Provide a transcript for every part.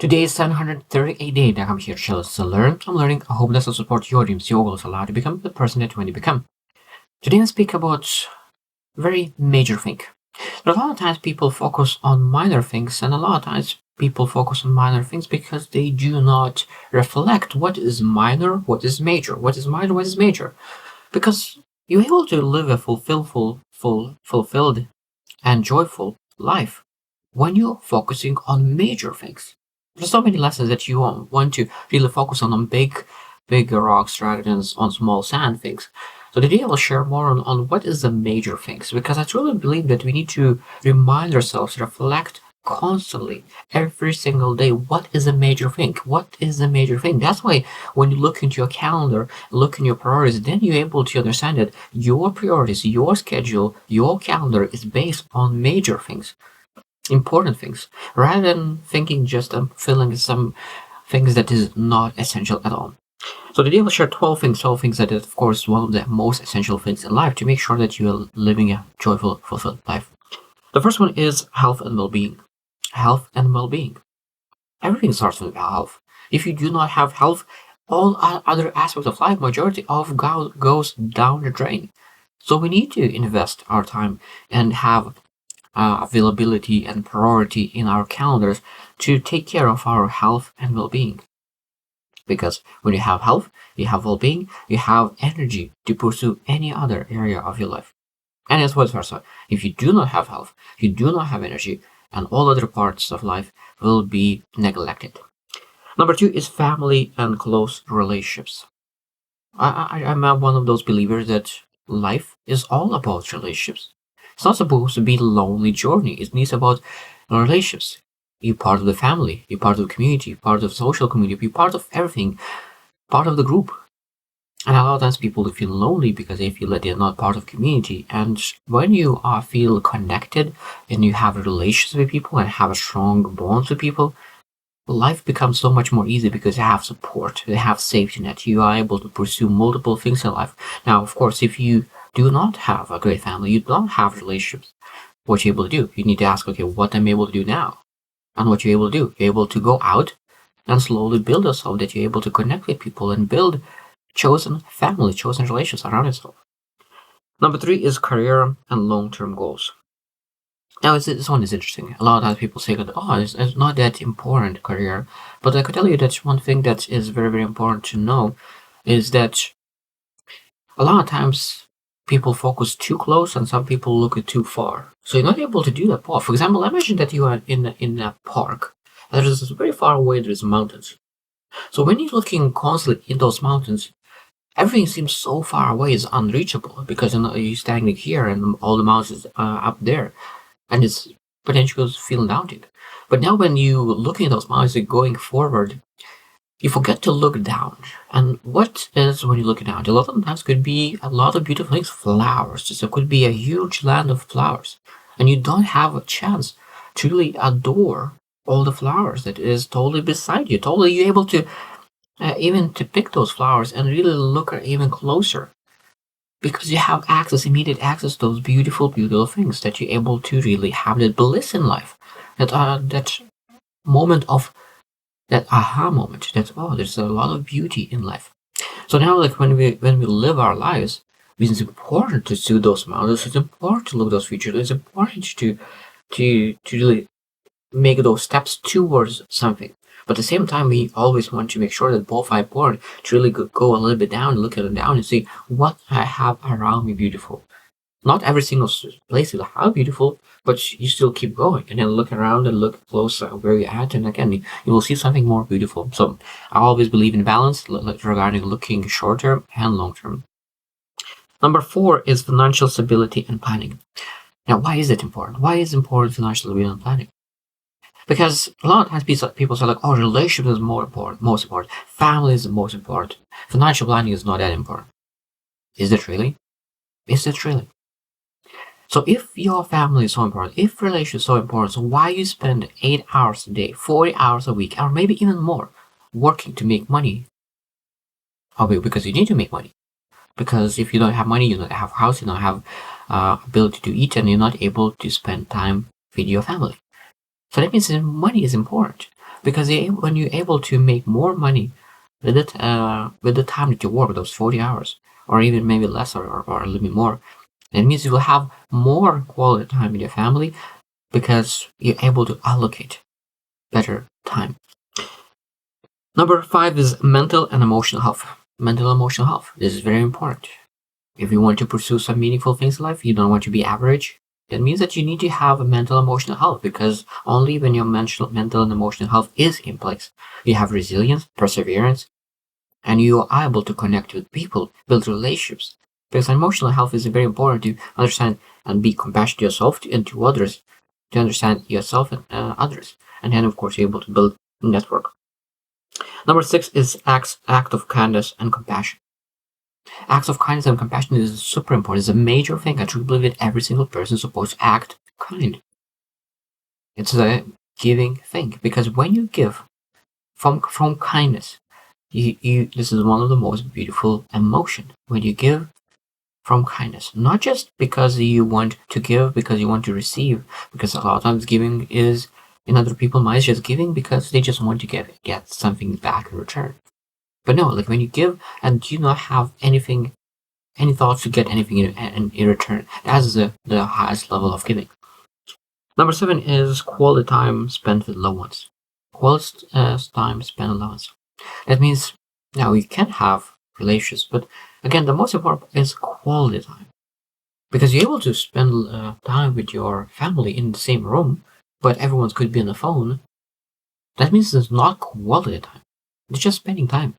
Today is 738 day that I'm here to learn. I'm learning. I hope this will support your dreams, your goals, allow you to become the person that you want to become. Today I speak about very major thing. There are a lot of times people focus on minor things, and a lot of times people focus on minor things because they do not reflect what is minor, what is major, what is minor, what is major. Because you're able to live a fulfilled and joyful life when you're focusing on major things. There's so many lessons that you want to really focus on big rocks rather than on small sand things. So today I will share more on what is the major things, because I truly believe that we need to remind ourselves, reflect constantly, every single day, what is a major thing? What is a major thing? That's why when you look into your calendar, look in your priorities, then you're able to understand that your priorities, your schedule, your calendar is based on major things, important things, rather than thinking just filling some things that is not essential at all. So today we'll share 12 things that is, of course, one of the most essential things in life to make sure that you are living a joyful, fulfilled life. The first one is health and well-being. Health and well-being. Everything starts with health. If you do not have health, all other aspects of life, majority of goes down the drain. So we need to invest our time and have availability and priority in our calendars to take care of our health and well-being. Because when you have health, you have well-being, you have energy to pursue any other area of your life. And it's vice versa. If you do not have health, you do not have energy, and all other parts of life will be neglected. Number two is family and close relationships. I'm one of those believers that life is all about relationships. It's not supposed to be a lonely journey. It's about relationships. You're part of the family, you're part of the community, part of the social community, you're part of everything, part of the group. And a lot of times people feel lonely because they feel that they're not part of community. And when you feel connected and you have relations with people and have a strong bonds with people, life becomes so much more easy because you have support, you have safety net, you are able to pursue multiple things in life. Now, of course, if you do not have a great family, you don't have relationships, what you're able to do, you need to ask, okay, what I'm able to do now? And what you're able to do, you're able to go out and slowly build yourself, that you're able to connect with people and build chosen family, chosen relations around yourself. Number three is career and long-term goals. Now, this one is interesting. A lot of times people say that, it's not that important, career. But I could tell you that one thing that is very, very important to know is that a lot of times people focus too close and some people look at too far. So you're not able to do that part. For example, imagine that you are in a park. And there's very far away, there's mountains. So when you're looking constantly in those mountains, everything seems so far away, it's unreachable, because you're standing here and all the mountains are up there, and it's potentially feeling daunting. But now when you looking at those mountains and going forward, you forget to look down. And what is when you look down? A lot of times could be a lot of beautiful things, flowers. So it could be a huge land of flowers, and you don't have a chance to really adore all the flowers that is totally beside you. Totally, you're able to even to pick those flowers and really look even closer, because you have immediate access to those beautiful, beautiful things that you're able to really have that bliss in life, that moment of that aha moment, that there's a lot of beauty in life. So now, like when we live our lives, it's important to see those mountains. It's important to look at those features. It's important to really make those steps towards something. But at the same time, we always want to make sure that both are important, to really go a little bit down, look at it down and see what I have around me beautiful. Not every single place is how beautiful, but you still keep going and then look around and look closer where you're at. And again, you will see something more beautiful. So I always believe in balance regarding looking short term and long term. Number four is financial stability and planning. Now, why is it important? Why is important financial stability and planning? Because a lot of times people say like, relationship is most important. Family is the most important. Financial planning is not that important. Is it really? Is it really? So if your family is so important, if relationship is so important, so why you spend 8 hours a day, 40 hours a week, or maybe even more, working to make money? Because you need to make money. Because if you don't have money, you don't have a house, you don't have ability to eat, and you're not able to spend time with your family. So that means that money is important. Because when you're able to make more money with the time that you work, those 40 hours, or even maybe less, or a little bit more, that means you will have more quality time with your family because you're able to allocate better time. Number 5 is mental and emotional health. Mental and emotional health. This is very important. If you want to pursue some meaningful things in life, you don't want to be average. That means that you need to have a mental and emotional health, because only when your mental and emotional health is in place, you have resilience, perseverance, and you are able to connect with people, build relationships. Because emotional health is very important to understand and be compassionate to yourself and to others, to understand yourself and others. And then, of course, you're able to build a network. Number 6 is act of kindness and compassion. Acts of kindness and compassion is super important. It's a major thing. I truly believe that every single person is supposed to act kind. It's a giving thing, because when you give from kindness, this is one of the most beautiful emotion. When you give from kindness, not just because you want to give, because you want to receive, because a lot of times giving is, in other people's minds, just giving because they just want to get something back in return. But no, like when you give and do not have any thoughts to get anything in return, that's the highest level of giving. Number 7 is quality time spent with loved ones. Quality time spent with loved ones. That means now you can have relationships, but again, the most important is quality time, because you're able to spend time with your family in the same room, but everyone could be on the phone. That means it's not quality time. It's just spending time.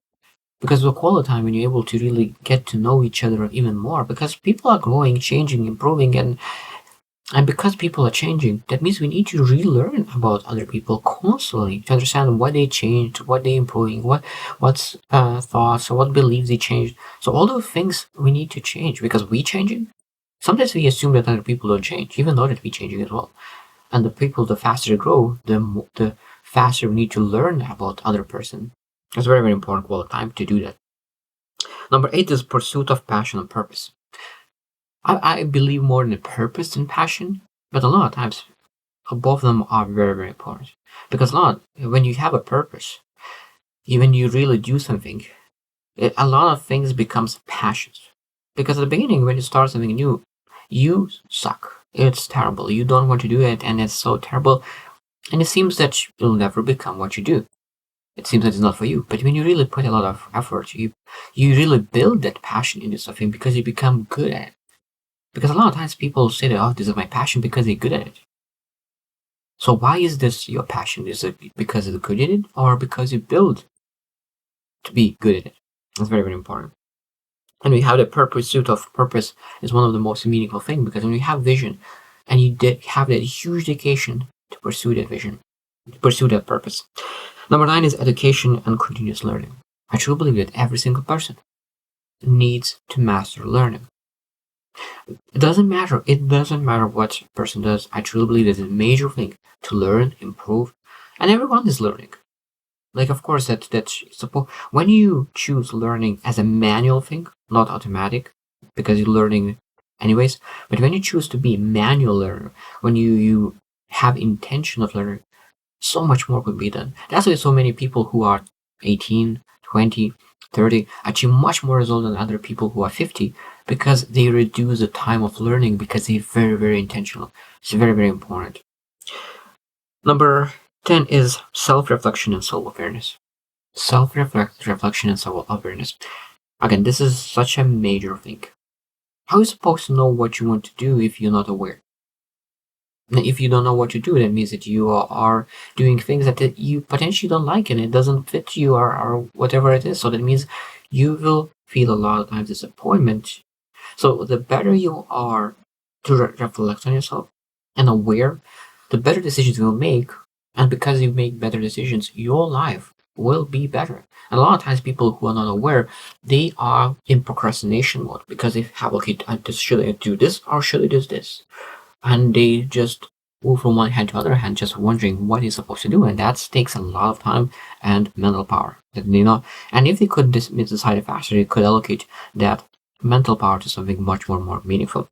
Because the quality time, when you're able to really get to know each other even more, because people are growing, changing, improving, and because people are changing, that means we need to relearn about other people constantly to understand what they changed, what they improving, what's thoughts, or what beliefs they changed. So all those things we need to change, because we changing. Sometimes we assume that other people don't change, even though that we changing as well. And the faster they grow, the faster we need to learn about other person. It's very, very important quality time to do that. Number 8 is pursuit of passion and purpose. I believe more in purpose than passion, but a lot of times both of them are very, very important. Because when you have a purpose, even you really do something, a lot of things becomes passions. Because at the beginning, when you start something new, you suck. It's terrible. You don't want to do it, and it's so terrible. And it seems that you'll never become what you do. It seems that it's not for you. But when you really put a lot of effort, you really build that passion into something, because you become good at it. Because a lot of times people say that, oh, this is my passion, because they're good at it. So why is this your passion? Is it because you're good at it, or because you build to be good at it? That's very, very important. And we have the pursuit of purpose is one of the most meaningful things, because when you have vision and you have that huge dedication to pursue that vision, to pursue that purpose. Number 9 is education and continuous learning. I truly believe that every single person needs to master learning. It doesn't matter what a person does. I truly believe it's a major thing to learn, improve, and everyone is learning. Like, of course, suppose when you choose learning as a manual thing, not automatic, because you're learning anyways. But when you choose to be a manual learner, when you have intention of learning, so much more could be done. That's why so many people who are 18, 20, 30 achieve much more result than other people who are 50, because they reduce the time of learning, because they're very, very intentional. It's very, very important. Number 10 is self-reflection and self-awareness. Self-reflection and self-awareness. Again, this is such a major thing. How are you supposed to know what you want to do if you're not aware? If you don't know what to do, that means that you are doing things that you potentially don't like, and it doesn't fit you, or whatever it is. So that means you will feel a lot of times disappointment. So the better you are to reflect on yourself and aware, the better decisions you'll make. And because you make better decisions, your life will be better. And a lot of times people who are not aware, they are in procrastination mode, because they have, okay, should I do this or should I do this? And they just move from one hand to other hand, just wondering what he's supposed to do. And that takes a lot of time and mental power. And if they could decide faster, they could allocate that mental power to something much more meaningful.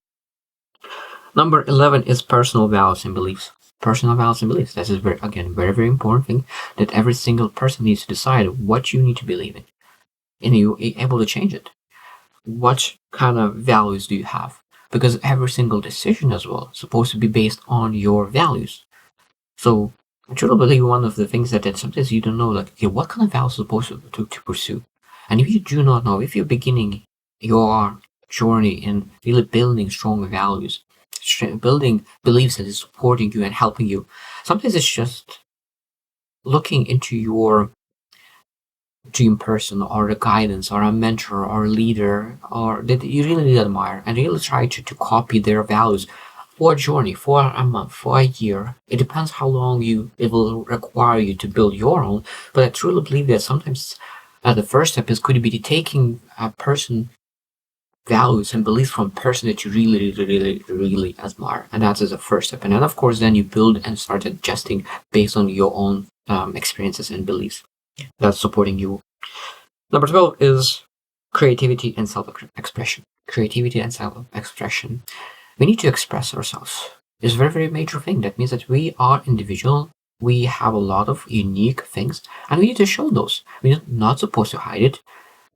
Number 11 is personal values and beliefs. personal values and beliefs. That is very, again, very, very important thing that every single person needs to decide what you need to believe in. And you're able to change it. What kind of values do you have? Because every single decision as well is supposed to be based on your values. So I truly believe one of the things that sometimes you don't know, like, okay, what kind of values you're supposed to pursue. And if you do not know, if you're beginning your journey in really building strong values, building beliefs that is supporting you and helping you, sometimes it's just looking into your dream person or a guidance or a mentor or a leader or that you really admire and really try to copy their values for a journey, for a month, for a year. It depends how long it will require you to build your own. But I truly believe that sometimes the first step could be taking a person values and beliefs from a person that you really admire, and that is the first step. And then of course then you build and start adjusting based on your own experiences and beliefs that's supporting you. Number 12 is creativity and self-expression. Creativity and self-expression. We need to express ourselves. It's a very, very major thing. That means that we are individual. We have a lot of unique things, and we need to show those. We're not supposed to hide it,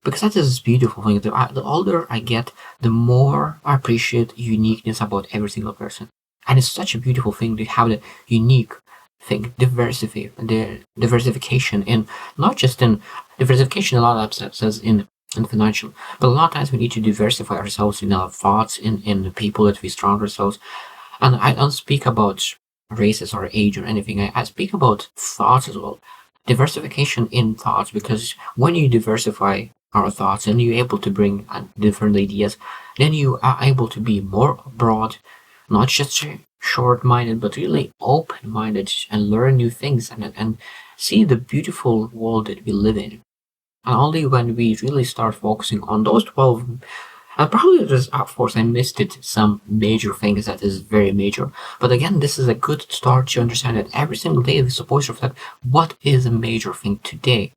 because that is a beautiful thing. The older I get, the more I appreciate uniqueness about every single person. And it's such a beautiful thing to have the unique thing, the diversification in, not just in diversification, a lot of that says in financial, but a lot of times we need to diversify ourselves in our thoughts, in the people that we surround ourselves. And I don't speak about races or age or anything. I speak about thoughts as well. Diversification in thoughts, because when you diversify our thoughts and you're able to bring different ideas, then you are able to be more broad, not just short-minded, but really open-minded and learn new things and see the beautiful world that we live in. And only when we really start focusing on those 12, and probably there's, of course, I missed it, some major things that is very major. But again, this is a good start to understand that every single day we're supposed to reflect what is a major thing today.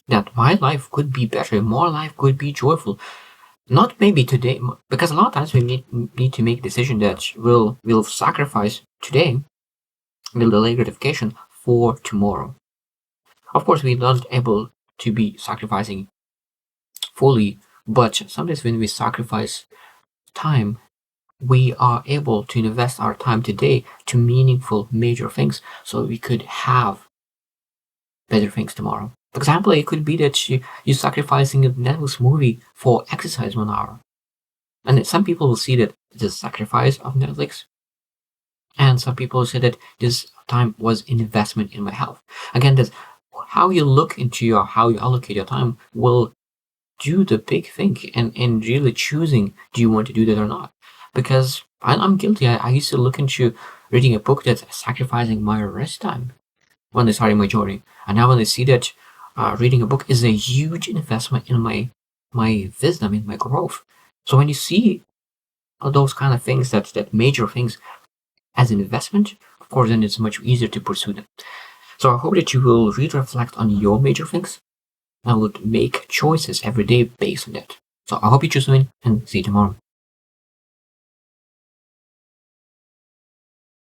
That my life could be better, more life could be joyful. Not maybe today, because a lot of times we need to make a decision that will sacrifice today, will delay gratification for tomorrow. Of course, we're not able to be sacrificing fully, but sometimes when we sacrifice time, we are able to invest our time today to meaningful major things so we could have better things tomorrow. For example, it could be that you're sacrificing a Netflix movie for exercise 1 hour. And some people will see that it's a sacrifice of Netflix. And some people say that this time was an investment in my health. Again, that's how you look into how you allocate your time will do the big thing and really choosing, do you want to do that or not? Because I'm guilty. I used to look into reading a book that's sacrificing my rest time when I started my journey. And now when I see that reading a book is a huge investment in my wisdom, in my growth. So when you see those kind of things, that major things as an investment, of course, then it's much easier to pursue them. So I hope that you will really reflect on your major things and would make choices every day based on that. So I hope you choose to win and see you tomorrow.